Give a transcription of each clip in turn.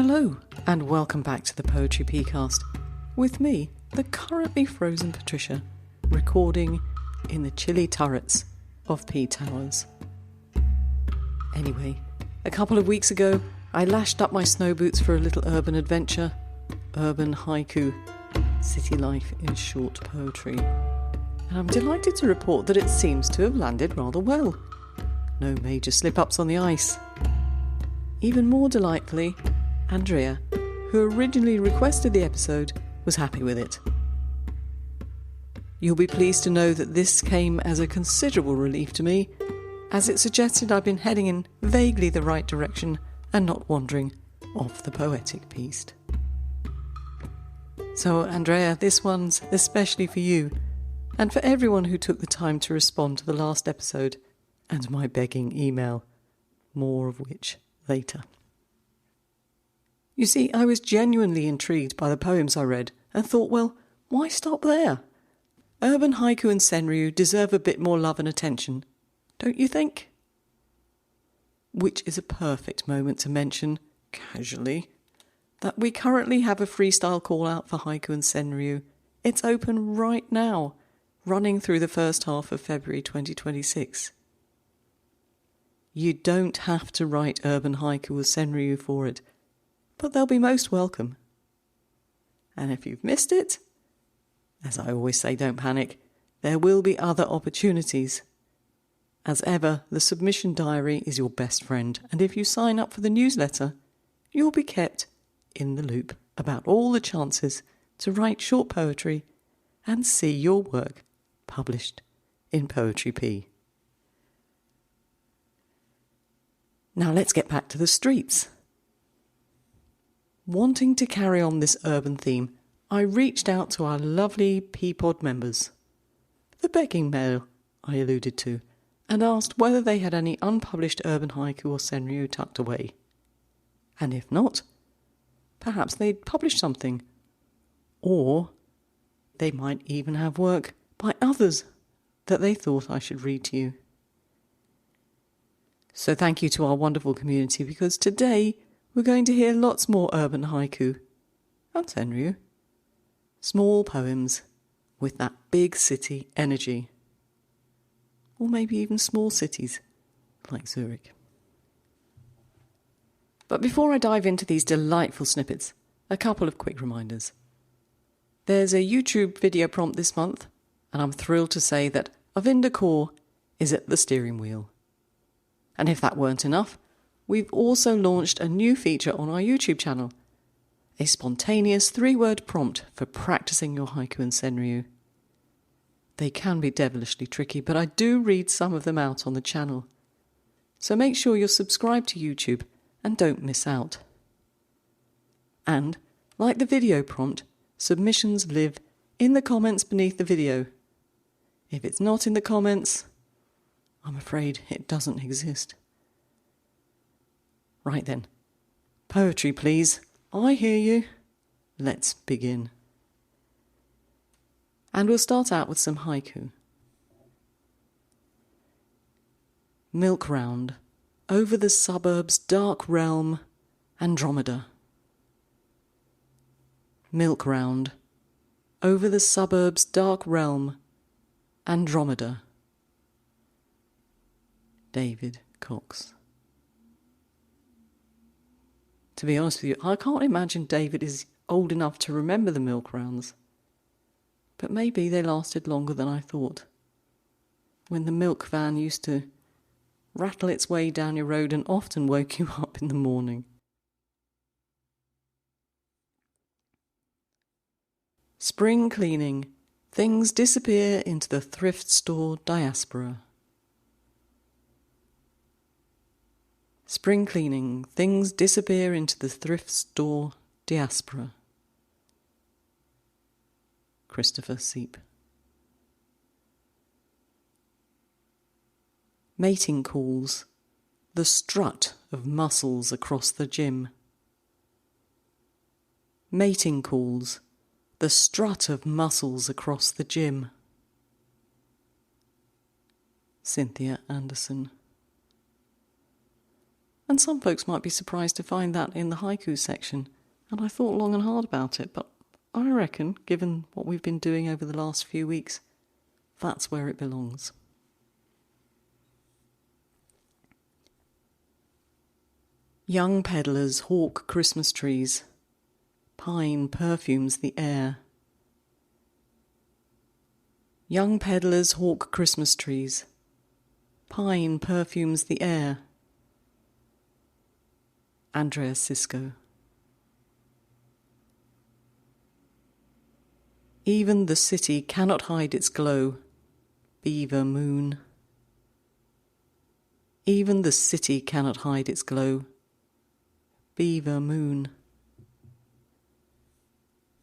Hello, and welcome back to the Poetry Pea Podcast, with me, the currently frozen Patricia, recording in the chilly turrets of Pea Towers. Anyway, a couple of weeks ago, I lashed up my snow boots for a little urban adventure, Urban Haiku, city life in short poetry. And I'm delighted to report that it seems to have landed rather well. No major slip-ups on the ice. Even more delightfully, Andrea, who originally requested the episode, was happy with it. You'll be pleased to know that this came as a considerable relief to me, as it suggested I've been heading in vaguely the right direction and not wandering off the poetic piste. So, Andrea, this one's especially for you, and for everyone who took the time to respond to the last episode and my begging email, more of which later. You see, I was genuinely intrigued by the poems I read and thought, well, why stop there? Urban Haiku and senryū deserve a bit more love and attention, don't you think? Which is a perfect moment to mention, casually, that we currently have a freestyle call-out for haiku and senryū. It's open right now, running through the first half of February 2026. You don't have to write urban haiku or senryū for it, but they'll be most welcome. And if you've missed it, as I always say, don't panic, there will be other opportunities. As ever, the submission diary is your best friend, and if you sign up for the newsletter, you'll be kept in the loop about all the chances to write short poetry and see your work published in Poetry Pea. Now let's get back to the streets. Wanting to carry on this urban theme, I reached out to our lovely Pea Pod members, the begging mail I alluded to, and asked whether they had any unpublished urban haiku or senryū tucked away. And if not, perhaps they'd publish something. Or they might even have work by others that they thought I should read to you. So thank you to our wonderful community, because today we're going to hear lots more urban haiku and senryū. Small poems with that big city energy. Or maybe even small cities like Zurich. But before I dive into these delightful snippets, a couple of quick reminders. There's a YouTube video prompt this month, and I'm thrilled to say that Avinda Kaur is at the steering wheel. And if that weren't enough, we've also launched a new feature on our YouTube channel, a spontaneous 3-word prompt for practicing your haiku and senryū. They can be devilishly tricky, but I do read some of them out on the channel. So make sure you're subscribed to YouTube and don't miss out. And, like the video prompt, submissions live in the comments beneath the video. If it's not in the comments, I'm afraid it doesn't exist. Right then. Poetry, please. I hear you. Let's begin. And we'll start out with some haiku. Milk round, over the suburbs' dark realm, Andromeda. Milk round, over the suburbs' dark realm, Andromeda. David Cox. To be honest with you, I can't imagine David is old enough to remember the milk rounds. But maybe they lasted longer than I thought. When the milk van used to rattle its way down your road and often woke you up in the morning. Spring cleaning. Things disappear into the thrift store diaspora. Spring cleaning. Things disappear into the thrift store diaspora. Christopher Seep. Mating calls. The strut of muscles across the gym. Mating calls. The strut of muscles across the gym. Cynthia Anderson. And some folks might be surprised to find that in the haiku section. And I thought long and hard about it, but I reckon, given what we've been doing over the last few weeks, that's where it belongs. Young peddlers hawk Christmas trees. Pine perfumes the air. Young peddlers hawk Christmas trees. Pine perfumes the air. Andrea Sisko. Even the city cannot hide its glow. Beaver Moon. Even the city cannot hide its glow. Beaver Moon.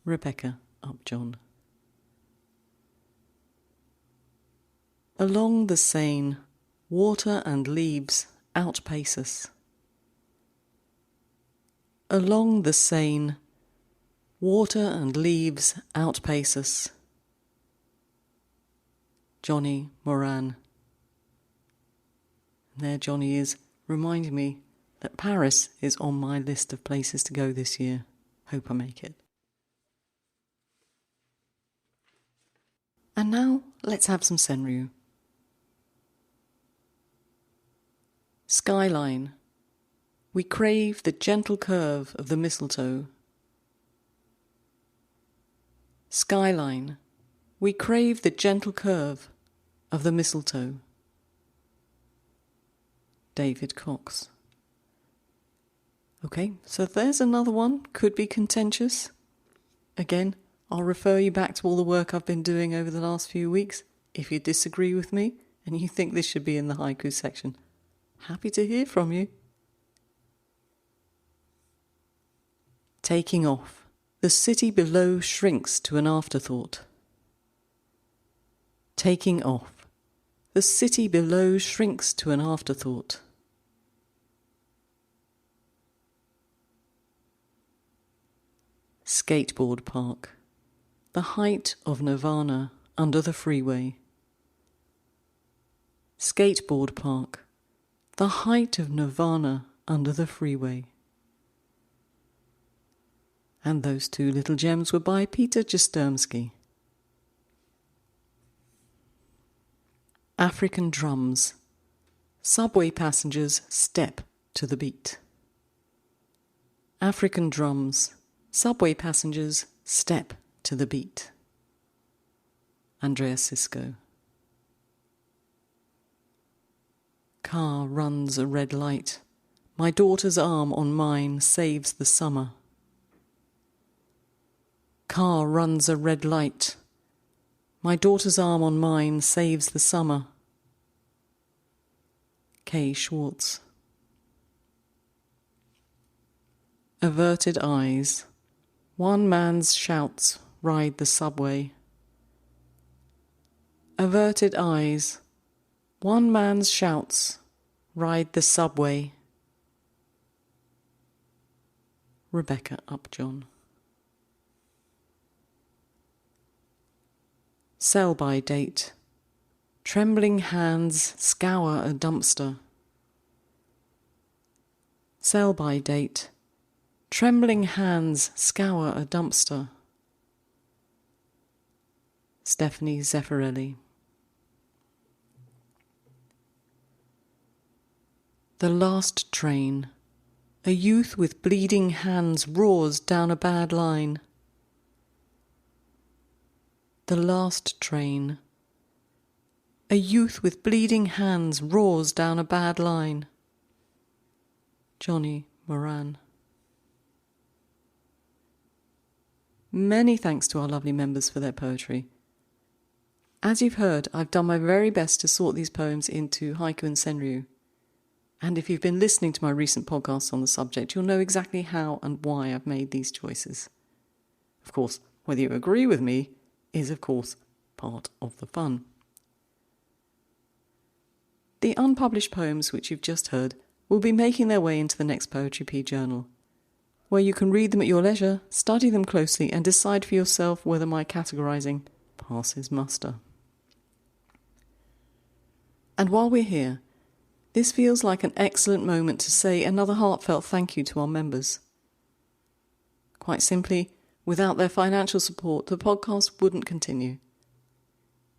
Rebecca Upjohn. Along the Seine, water and leaves outpace us. Along the Seine, water and leaves outpace us. Johnny Moran. And there Johnny is, reminding me that Paris is on my list of places to go this year. Hope I make it. And now, let's have some senryū. Skyline. We crave the gentle curve of the mistletoe. Skyline. We crave the gentle curve of the mistletoe. David Cox. Okay, so there's another one. Could be contentious. Again, I'll refer you back to all the work I've been doing over the last few weeks. If you disagree with me and you think this should be in the haiku section, happy to hear from you. Taking off. The city below shrinks to an afterthought. Taking off. The city below shrinks to an afterthought. Skateboard park. The height of nirvana under the freeway. Skateboard park. The height of nirvana under the freeway. And those two little gems were by Peter Jastrzemski. African drums. Subway passengers step to the beat. African drums. Subway passengers step to the beat. Andrea Sisko. Car runs a red light. My daughter's arm on mine saves the summer. Car runs a red light. My daughter's arm on mine saves the summer. Kay Schwartz. Averted eyes. One man's shouts ride the subway. Averted eyes. One man's shouts ride the subway. Rebecca Upjohn. Sell-by date. Trembling hands scour a dumpster. Sell-by date. Trembling hands scour a dumpster. Stephanie Zeffirelli. The last train. A youth with bleeding hands roars down a bad line. The last train. A youth with bleeding hands roars down a bad line. Johnny Moran. Many thanks to our lovely members for their poetry. As you've heard, I've done my very best to sort these poems into haiku and senryū. And if you've been listening to my recent podcasts on the subject, you'll know exactly how and why I've made these choices. Of course, whether you agree with me is, of course, part of the fun. The unpublished poems which you've just heard will be making their way into the next Poetry Pea journal, where you can read them at your leisure, study them closely, and decide for yourself whether my categorising passes muster. And while we're here, This feels like an excellent moment to say another heartfelt thank you to our members. Quite simply, without their financial support, the podcast wouldn't continue.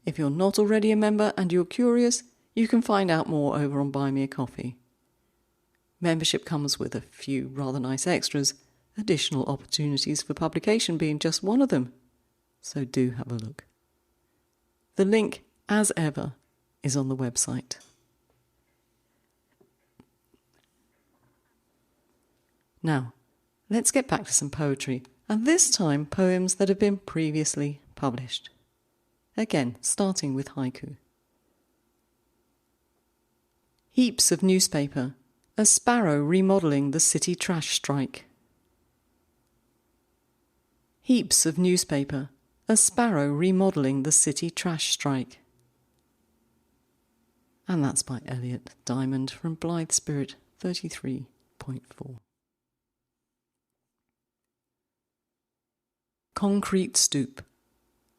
If you're not already a member and you're curious, you can find out more over on Buy Me a Coffee. Membership comes with a few rather nice extras, additional opportunities for publication being just one of them. So do have a look. The link, as ever, is on the website. Now, let's get back to some poetry, and this time poems that have been previously published. Again, starting with haiku. Heaps of newspaper, a sparrow remodelling the city trash strike. Heaps of newspaper, a sparrow remodelling the city trash strike. And that's by Elliot Diamond from Blithe Spirit 33.4. Concrete stoop,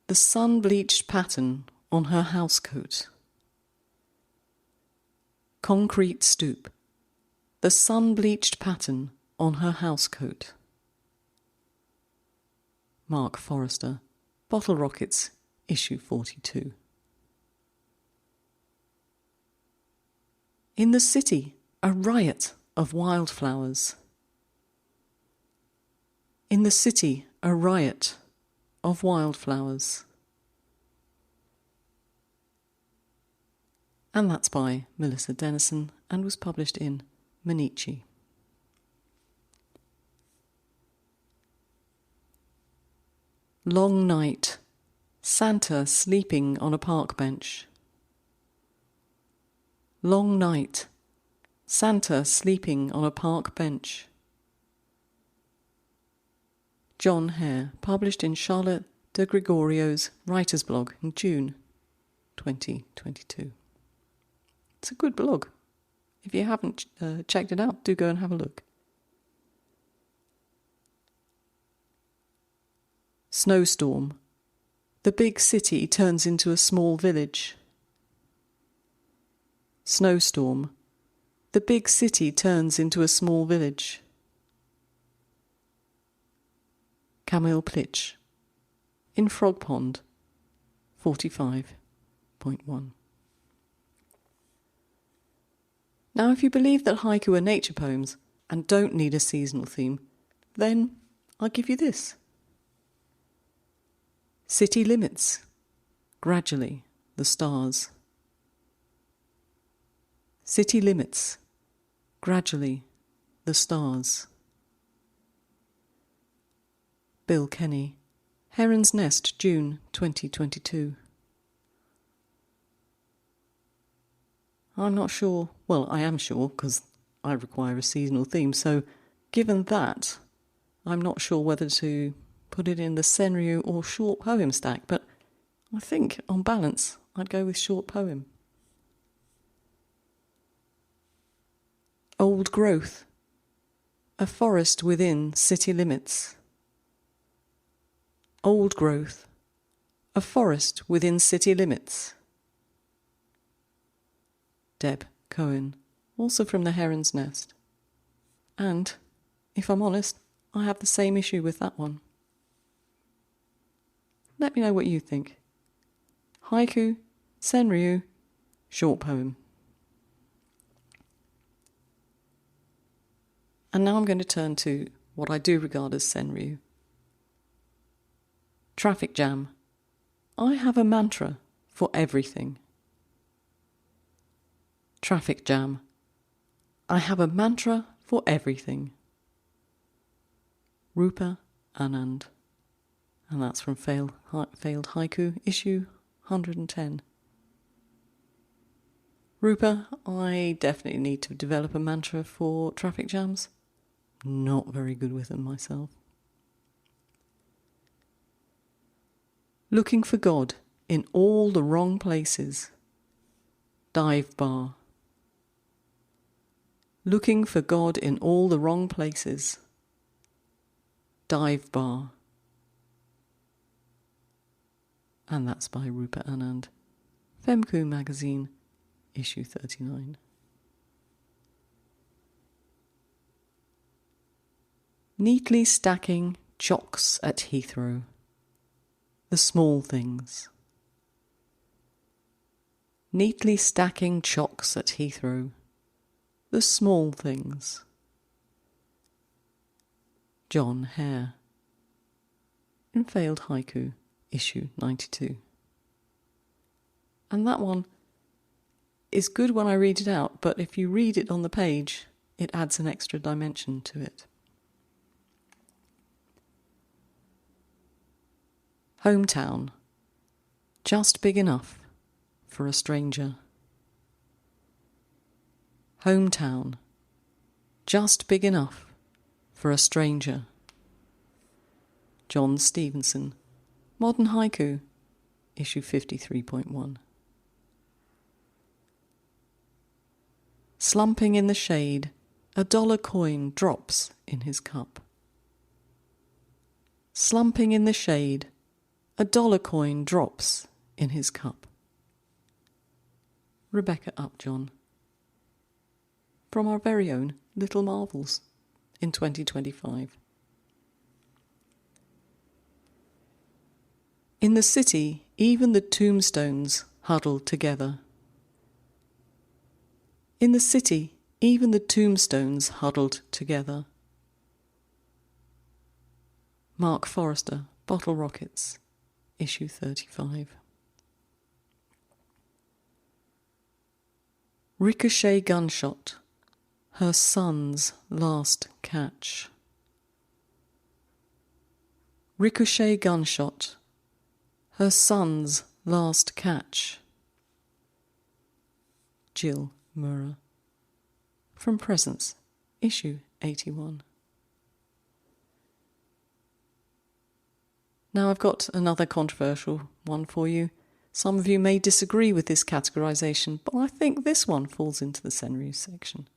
the sun-bleached pattern on her housecoat. Concrete stoop, the sun-bleached pattern on her housecoat. Mark Forrester, Bottle Rockets, issue 42. In the city, a riot of wildflowers. In the city, a riot of wildflowers. And that's by Melissa Dennison and was published in Manichi. Long night, Santa sleeping on a park bench. Long night, Santa sleeping on a park bench. John Hare, published in Charlotte de Gregorio's writer's blog in June 2022. It's a good blog. If you haven't checked it out, do go and have a look. Snowstorm. The big city turns into a small village. Snowstorm. The big city turns into a small village. Camille Plitch, in Frog Pond, 45.1. Now, if you believe that haiku are nature poems and don't need a seasonal theme, then I'll give you this. City limits, gradually, the stars. City limits, gradually, the stars. Bill Kenny, Heron's Nest, June 2022. I'm not sure, well, I am sure, because I require a seasonal theme, so given that, I'm not sure whether to put it in the senryū or short poem stack, but I think, on balance, I'd go with short poem. Old growth, a forest within city limits. Old growth, a forest within city limits. Deb Cohen, also from the Heron's Nest. And, if I'm honest, I have the same issue with that one. Let me know what you think. Haiku, senryū, short poem. And now I'm going to turn to what I do regard as senryū. Traffic jam. I have a mantra for everything. Traffic jam. I have a mantra for everything. Rupa Anand. And that's from Failed Haiku, issue 110. Rupa, I definitely need to develop a mantra for traffic jams. Not very good with them myself. Looking for God in all the wrong places. Dive bar. Looking for God in all the wrong places. Dive bar. And that's by Rupa Anand. Femku magazine, issue 39. Neatly stacking chocks at Heathrow. The small things. Neatly stacking chocks at Heathrow. The small things. John Hare. In Failed Haiku, issue 92. And that one is good when I read it out, but if you read it on the page, it adds an extra dimension to it. Hometown. Just big enough for a stranger. Hometown. Just big enough for a stranger. John Stevenson. Modern Haiku, issue 53.1. Slumping in the shade, a $1 coin drops in his cup. Slumping in the shade, a $1 coin drops in his cup. Rebecca Upjohn. From our very own Little Marvels in 2025. In the city, even the tombstones huddle together. In the city, even the tombstones huddled together. Mark Forrester, Bottle Rockets, issue 35. Ricochet gunshot, her son's last catch. Ricochet gunshot, her son's last catch. Jill Murrah. From Presence, issue 81. Now I've got another controversial one for you. Some of you may disagree with this categorisation, but I think this one falls into the senryū section.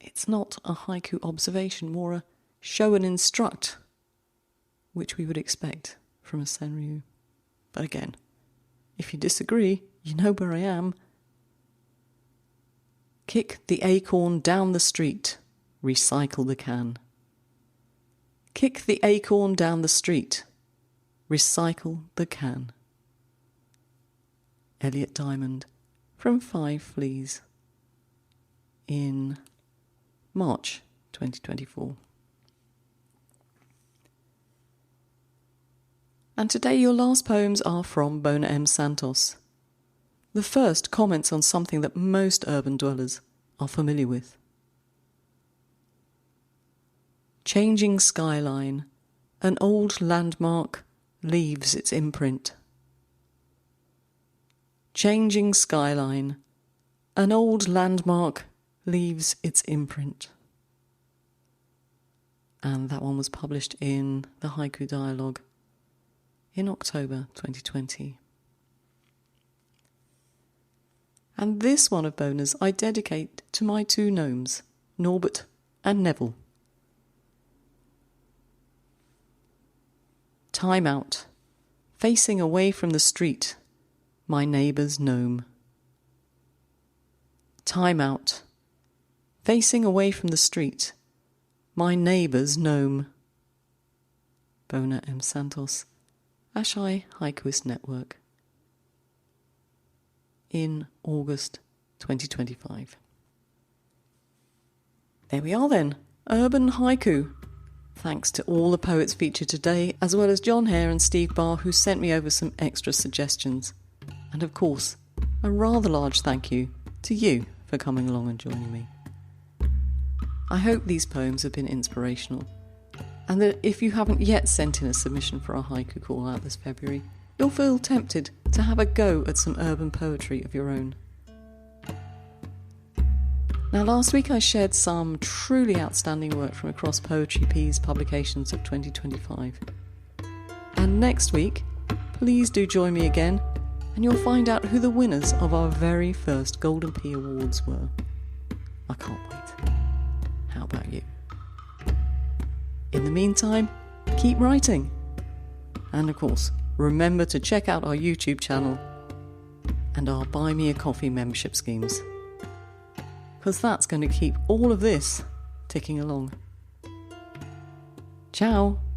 It's not a haiku observation, more a show and instruct, which we would expect from a senryū. But again, if you disagree, you know where I am. Kick the acorn down the street, recycle the can. Kick the acorn down the street, recycle the can. Elliot Diamond, from 5 Fleas, in March 2024. And today your last poems are from Bona M. Santos. The first comments on something that most urban dwellers are familiar with. Changing skyline, an old landmark leaves its imprint. Changing skyline, an old landmark leaves its imprint. And that one was published in the Haiku Dialogue in October 2020. And this one of Bona's I dedicate to my 2 gnomes, Norbert and Neville. Time out, facing away from the street, my neighbour's gnome. Time out, facing away from the street, my neighbour's gnome. Bona M. Santos, Ashai Haikuist Network, in August 2025. There we are then, Urban Haiku. Thanks to all the poets featured today, as well as John Hare and Steve Barr, who sent me over some extra suggestions. And of course, a rather large thank you to you for coming along and joining me. I hope these poems have been inspirational, and that if you haven't yet sent in a submission for our haiku call out this February, you'll feel tempted to have a go at some urban poetry of your own. Now, last week I shared some truly outstanding work from across Poetry Pea's publications of 2025. And next week, please do join me again, and you'll find out who the winners of our very first Golden Pea Awards were. I can't wait. How about you? In the meantime, keep writing. And of course, remember to check out our YouTube channel and our Buy Me a Coffee membership schemes, because that's going to keep all of this ticking along. Ciao!